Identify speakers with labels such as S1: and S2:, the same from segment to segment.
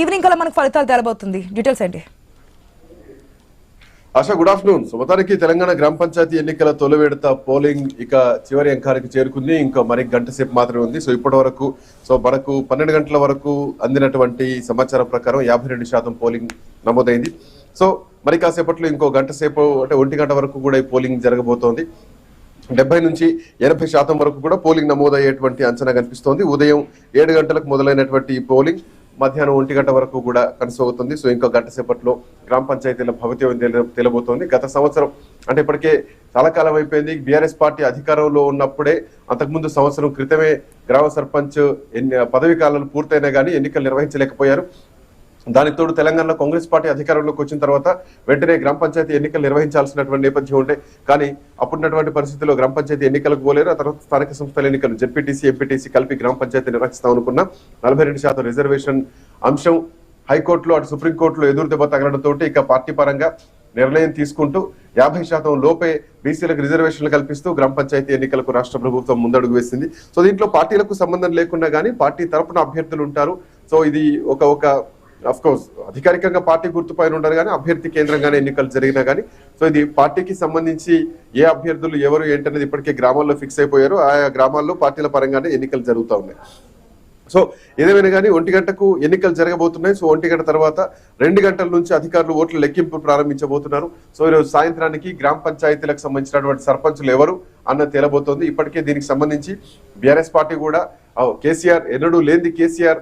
S1: Evening కల్లా మనకు ఫలితాలు తెలబోతుంది. డీటెయిల్స్ ఏంటి?
S2: ASHA, good afternoon. మొత్తానికి తెలంగాణ గ్రామ పంచాయతీ ఎన్నికల తొలి విడత పోలింగ్ ఇక చివరి అంకానికి చేరుకుంది. ఇంకా మరి గంట సేపు మాత్రమే ఉంది. సో ఇప్పటి వరకు మనకు 12 గంటల వరకు అందినటువంటి సమాచారం ప్రకారం 52% పోలింగ్ నమోదైంది. సో మరి కాసేపట్లో ఇంకో గంట సేపు అంటే 1 గంట వరకు కూడా ఈ పోలింగ్ జరగబోతోంది. 70 నుంచి 80% వరకు కూడా పోలింగ్ నమోదయ్యేటువంటి అంచనా కనిపిస్తోంది. ఉదయం 7 గంటలకు మొదలైనటువంటి ఈ పోలింగ్ మధ్యాహ్నం 1 గంట వరకు కూడా కొనసాగుతుంది. సో ఇంకో గంట సేపట్లో గ్రామ పంచాయతీల భవితవ్యం తెలబోతోంది. గత సంవత్సరం అంటే ఇప్పటికే చాలా కాలం అయిపోయింది. బీఆర్ఎస్ పార్టీ అధికారంలో ఉన్నప్పుడే అంతకుముందు సంవత్సరం క్రితమే గ్రామ సర్పంచ్ పదవీ కాలాలు పూర్తయినా కానీ ఎన్నికలు నిర్వహించలేకపోయారు. దానికి తోడు తెలంగాణలో కాంగ్రెస్ పార్టీ అధికారంలోకి వచ్చిన తర్వాత వెంటనే గ్రామ పంచాయతీ ఎన్నికలు నిర్వహించాల్సినటువంటి నేపథ్యం ఉంటే కానీ అప్పుడున్నటువంటి పరిస్థితుల్లో గ్రామ పంచాయతీ ఎన్నికలకు పోలేరు. ఆ తర్వాత స్థానిక సంస్థల ఎన్నికలు జెడ్పీటీసీ, ఎంపీటీసీ కలిపి గ్రామ పంచాయతీ నిర్వహిస్తాం అనుకున్న 42% రిజర్వేషన్ అంశం హైకోర్టులో అటు సుప్రీంకోర్టులో ఎదురు దెబ్బ తగలడంతో ఇక పార్టీ పరంగా నిర్ణయం తీసుకుంటూ 50% లోపే బీసీలకు రిజర్వేషన్లు కల్పిస్తూ గ్రామ పంచాయతీ ఎన్నికలకు రాష్ట్ర ప్రభుత్వం ముందడుగు వేసింది. సో దీంట్లో పార్టీలకు సంబంధం లేకుండా కానీ పార్టీ తరపున అభ్యర్థులు ఉంటారు. సో ఇది ఒక అఫ్ కోర్స్ అధికారికంగా పార్టీ గుర్తుపైన ఉండరు కానీ అభ్యర్థి కేంద్రంగానే ఎన్నికలు జరిగినా కానీ సో ఇది పార్టీకి సంబంధించి ఏ అభ్యర్థులు ఎవరు ఏంటనేది ఇప్పటికే గ్రామాల్లో ఫిక్స్ అయిపోయారు. ఆయా గ్రామాల్లో పార్టీల పరంగానే ఎన్నికలు జరుగుతూ ఉన్నాయి. సో ఏదేమైనా కానీ 1 గంటకు ఎన్నికలు జరగబోతున్నాయి. సో 1 గంట తర్వాత 2 గంటల నుంచి అధికారులు ఓట్ల లెక్కింపు ప్రారంభించబోతున్నారు. సో ఈరోజు సాయంత్రానికి గ్రామ పంచాయతీలకు సంబంధించినటువంటి సర్పంచులు ఎవరు అన్న తేలబోతోంది. ఇప్పటికే దీనికి సంబంధించి బీఆర్ఎస్ పార్టీ కూడా కేసీఆర్ ఎన్నడూ లేనిది కేసీఆర్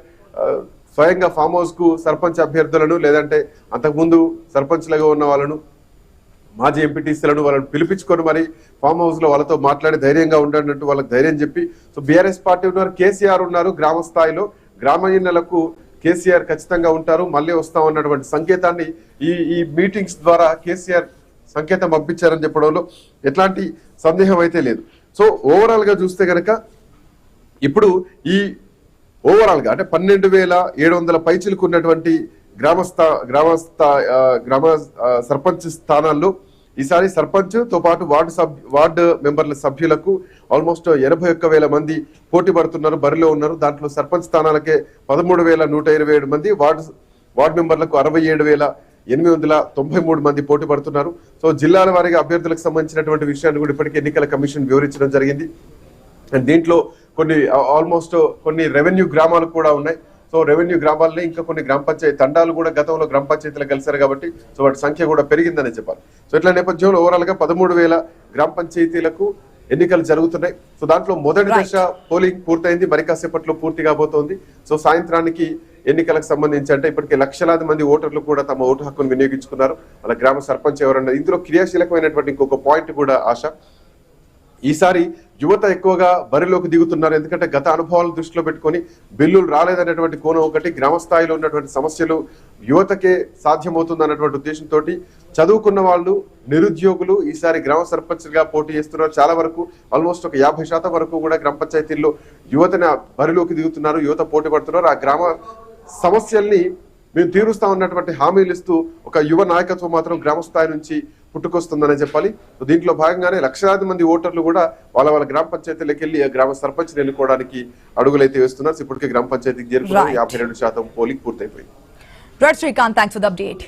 S2: స్వయంగా ఫామ్ హౌస్ కు సర్పంచ్ అభ్యర్థులను లేదంటే అంతకుముందు సర్పంచ్లుగా ఉన్న వాళ్ళను మాజీ ఎంపీటీసీలను వాళ్ళని పిలిపించుకొని మరి ఫామ్ హౌస్ లో వాళ్ళతో మాట్లాడి ధైర్యంగా ఉండనట్టు వాళ్ళకి ధైర్యం చెప్పి సో బీఆర్ఎస్ పార్టీ ఉన్నారు, కేసీఆర్ ఉన్నారు. గ్రామ స్థాయిలో గ్రామీణులకు కేసీఆర్ ఖచ్చితంగా ఉంటారు, మళ్ళీ వస్తామన్నటువంటి సంకేతాన్ని ఈ మీటింగ్స్ ద్వారా కేసీఆర్ సంకేతం పంపించారని చెప్పడంలో ఎట్లాంటి సందేహం అయితే లేదు. సో ఓవరాల్ గా చూస్తే గనక ఇప్పుడు ఈ ఓవరాల్ గా అంటే 12,700 పైచిలకు ఉన్నటువంటి గ్రామ సర్పంచ్ స్థానాల్లో ఈసారి సర్పంచ్ తో పాటు వార్డు మెంబర్ల సభ్యులకు ఆల్మోస్ట్ 81,000 మంది పోటీ పడుతున్నారు, బరిలో ఉన్నారు. దాంట్లో సర్పంచ్ స్థానాలకే 13,127 మంది, వార్డు మెంబర్లకు 67,893 మంది పోటీ పడుతున్నారు. సో జిల్లాల వారీగా అభ్యర్థులకు సంబంధించినటువంటి విషయాన్ని కూడా ఇప్పటికే ఎన్నికల కమిషన్ వివరించడం జరిగింది. దీంట్లో కొన్ని రెవెన్యూ గ్రామాలు కూడా ఉన్నాయి. సో రెవెన్యూ గ్రామాల్లో ఇంకా కొన్ని గ్రామ పంచాయతీ తండాలు కూడా గతంలో గ్రామ పంచాయతీలు కలిశారు కాబట్టి సో వాటి సంఖ్య కూడా పెరిగిందని చెప్పాలి. సో ఇట్లా నేపథ్యంలో ఓవరాల్ గా 13,000 గ్రామ పంచాయతీలకు ఎన్నికలు జరుగుతున్నాయి. సో దాంట్లో మొదటి దశ పోలింగ్ పూర్తయింది, మరి కాసేపట్లో పూర్తి కాబోతోంది. సో సాయంత్రానికి ఎన్నికలకు సంబంధించి అంటే ఇప్పటికే లక్షలాది మంది ఓటర్లు కూడా తమ ఓటు హక్కును వినియోగించుకున్నారు. వాళ్ళ గ్రామ సర్పంచ్ ఎవరన్నది ఇందులో క్రియాశీలకమైనటువంటి ఇంకొక పాయింట్ కూడా ఆశ. ఈసారి యువత ఎక్కువగా బరిలోకి దిగుతున్నారు. ఎందుకంటే గత అనుభవాలను దృష్టిలో పెట్టుకొని బిల్లులు రాలేదనేటువంటి కోణం ఒకటి, గ్రామ స్థాయిలో ఉన్నటువంటి సమస్యలు యువతకే సాధ్యమవుతుంది అన్నటువంటి ఉద్దేశంతో చదువుకున్న వాళ్ళు, నిరుద్యోగులు ఈసారి గ్రామ సర్పంచ్గా పోటీ చేస్తున్నారు. చాలా వరకు ఆల్మోస్ట్ ఒక 50% వరకు కూడా గ్రామ పంచాయతీల్లో యువతని బరిలోకి దిగుతున్నారు, యువత పోటీ పడుతున్నారు. ఆ గ్రామ సమస్యల్ని మేము తీరుస్తా ఉన్నటువంటి హామీలు ఇస్తూ ఒక యువ నాయకత్వం మాత్రం గ్రామ స్థాయి నుంచి పుట్టుకొస్తుందని చెప్పాలి. దీంట్లో భాగంగానే లక్షలాది మంది ఓటర్లు కూడా వాళ్ళ గ్రామ పంచాయతీలకు వెళ్ళి గ్రామ సర్పంచ్ ఎన్నుకోవడానికి అడుగులైతే వేస్తున్నారు. ఇప్పటికే గ్రామ పంచాయతీకి చేరుకున్నారు. 52% పోలింగ్ పూర్తయిపోయింది.
S1: Srikanth, thanks for the update.